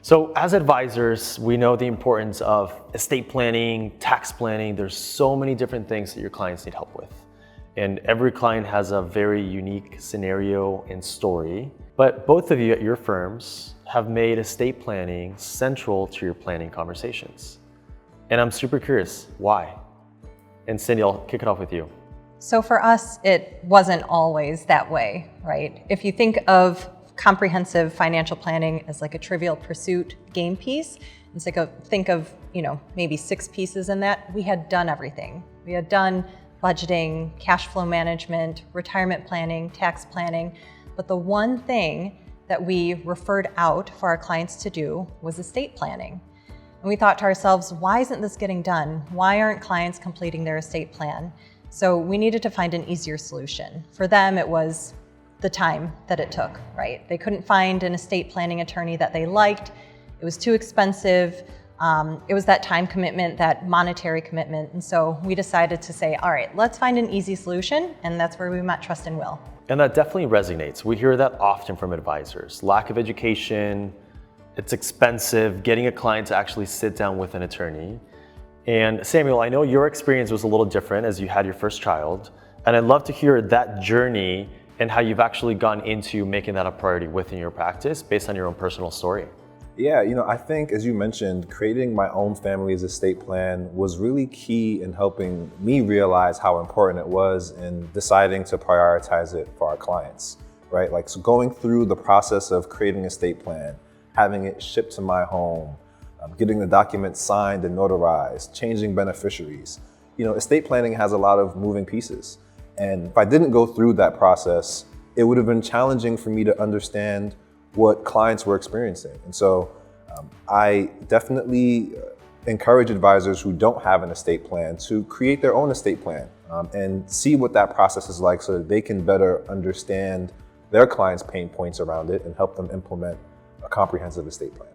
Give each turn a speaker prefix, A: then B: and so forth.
A: So as advisors, we know the importance of estate planning, tax planning. There's so many different things that your clients need help with. And every client has a very unique scenario and story. But both of you at your firms have made estate planning central to your planning conversations. And I'm super curious, why? And Cindy, I'll kick it off with you.
B: So for us, it wasn't always that way, right? If you think of comprehensive financial planning as like a Trivial Pursuit game piece, it's like think of, maybe 6 pieces in that. We had done everything. We had done budgeting, cash flow management, retirement planning, tax planning. But the one thing that we referred out for our clients to do was estate planning. And we thought to ourselves, why isn't this getting done? Why aren't clients completing their estate plan? So we needed to find an easier solution. For them, it was the time that it took, right? They couldn't find an estate planning attorney that they liked. It was too expensive. It was that time commitment, that monetary commitment. And so we decided to say, all right, let's find an easy solution. And that's where we met Trust and Will.
A: And that definitely resonates. We hear that often from advisors. Lack of education, it's expensive, getting a client to actually sit down with an attorney. And Samuel, I know your experience was a little different as you had your first child. And I'd love to hear that journey and how you've actually gone into making that a priority within your practice based on your own personal story.
C: Yeah, I think, as you mentioned, creating my own family's estate plan was really key in helping me realize how important it was in deciding to prioritize it for our clients, right? Like, so going through the process of creating an estate plan, having it shipped to my home, getting the documents signed and notarized, changing beneficiaries. Estate planning has a lot of moving pieces. And if I didn't go through that process, it would have been challenging for me to understand what clients were experiencing. And so I definitely encourage advisors who don't have an estate plan to create their own estate plan and see what that process is like so that they can better understand their clients' pain points around it and help them implement a comprehensive estate plan.